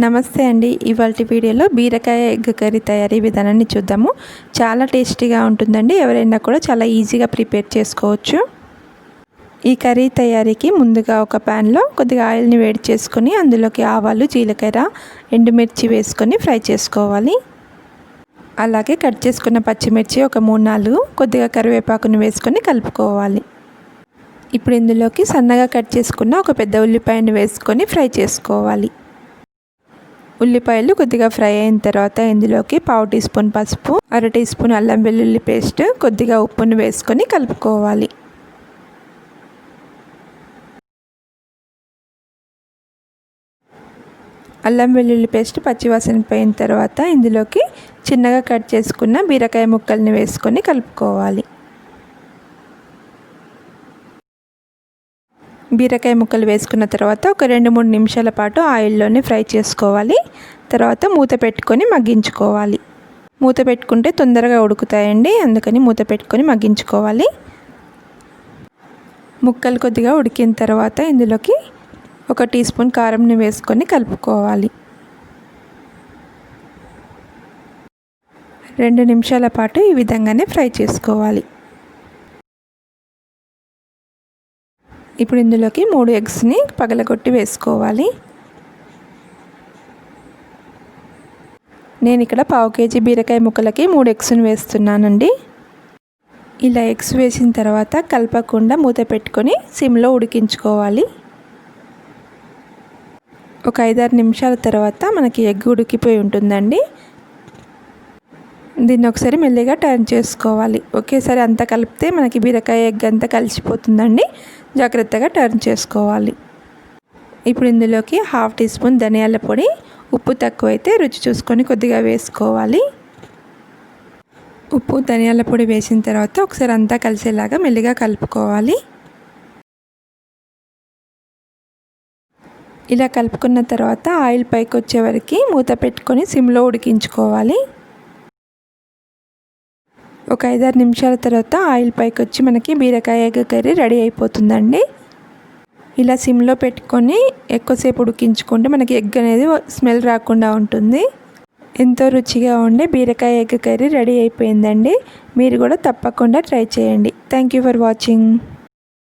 నమస్తే అండి. ఇవాల్టి వీడియోలో బీరకాయ ఎగ్ కర్రీ తయారీ విధానాన్ని చూద్దాము. చాలా టేస్టీగా ఉంటుందండి. ఎవరైనా కూడా చాలా ఈజీగా ప్రిపేర్ చేసుకోవచ్చు. ఈ కర్రీ తయారీకి ముందుగా ఒక ప్యాన్లో కొద్దిగా ఆయిల్ని వేడి చేసుకొని అందులోకి ఆవాలు, జీలకర్ర, ఎండుమిర్చి వేసుకొని ఫ్రై చేసుకోవాలి. అలాగే కట్ చేసుకున్న పచ్చిమిర్చి ఒక 3-4, కొద్దిగా కరివేపాకును వేసుకొని కలుపుకోవాలి. ఇప్పుడు ఇందులోకి సన్నగా కట్ చేసుకున్న ఒక పెద్ద ఉల్లిపాయను వేసుకొని ఫ్రై చేసుకోవాలి. ఉల్లిపాయలు కొద్దిగా ఫ్రై అయిన తర్వాత ఇందులోకి 1/2 టీ స్పూన్ పసుపు, 1/2 టీ స్పూన్ అల్లం వెల్లుల్లి పేస్ట్, కొద్దిగా ఉప్పును వేసుకొని కలుపుకోవాలి. అల్లం వెల్లుల్లి పేస్ట్ పచ్చివాసన పోయిన తర్వాత ఇందులోకి చిన్నగా కట్ చేసుకున్న బీరకాయ ముక్కల్ని వేసుకొని కలుపుకోవాలి. బీరకాయ ముక్కలు వేసుకున్న తర్వాత ఒక 2-3 నిమిషాల పాటు ఆయిల్లోనే ఫ్రై చేసుకోవాలి. తర్వాత మూత పెట్టుకొని మగ్గించుకోవాలి. మూత పెట్టుకుంటే తొందరగా ఉడుకుతాయండి, అందుకని మూత పెట్టుకొని మగ్గించుకోవాలి. ముక్కలు కొద్దిగా ఉడికిన తర్వాత ఇందులోకి 1 టీ స్పూన్ కారంని వేసుకొని కలుపుకోవాలి. 2 నిమిషాల పాటు ఈ విధంగానే ఫ్రై చేసుకోవాలి. ఇప్పుడు ఇందులోకి 3 ఎగ్స్ని పగలగొట్టి వేసుకోవాలి. నేను ఇక్కడ 1/2 కేజీ బీరకాయ ముక్కలకి 3 ఎగ్స్ని వేస్తున్నానండి. ఇలా ఎగ్స్ వేసిన తర్వాత కలపకుండా మూత పెట్టుకొని సిమ్లో ఉడికించుకోవాలి. ఒక 5-6 నిమిషాల తర్వాత మనకి ఎగ్ ఉడికిపోయి ఉంటుందండి. దీన్ని ఒకసారి మెల్లిగా టర్న్ చేసుకోవాలి. ఒకేసారి అంతా కలిపితే మనకి బీరకాయ ఎగ్ అంతా కలిసిపోతుందండి. జాగ్రత్తగా టర్న్ చేసుకోవాలి. ఇప్పుడు ఇందులోకి 1/2 టీ స్పూన్ ధనియాల పొడి, ఉప్పు తక్కువైతే రుచి చూసుకొని కొద్దిగా వేసుకోవాలి. ఉప్పు ధనియాల పొడి వేసిన తర్వాత ఒకసారి అంతా కలిసేలాగా మెల్లిగా కలుపుకోవాలి. ఇలా కలుపుకున్న తర్వాత ఆయిల్ పైకి వచ్చే వరకు మూత పెట్టుకొని సిమ్లో ఉడికించుకోవాలి. ఒక 5-6 నిమిషాల తర్వాత ఆయిల్ పైకి వచ్చి మనకి బీరకాయ ఎగ్ కర్రీ రెడీ అయిపోతుందండి. ఇలా సిమ్లో పెట్టుకొని ఎక్కువసేపు ఉడికించుకుంటే మనకి ఎగ్ అనేది స్మెల్ రాకుండా ఉంటుంది. ఎంతో రుచిగా ఉండే బీరకాయ ఎగ్ కర్రీ రెడీ అయిపోయిందండి. మీరు కూడా తప్పకుండా ట్రై చేయండి. Thank you for watching.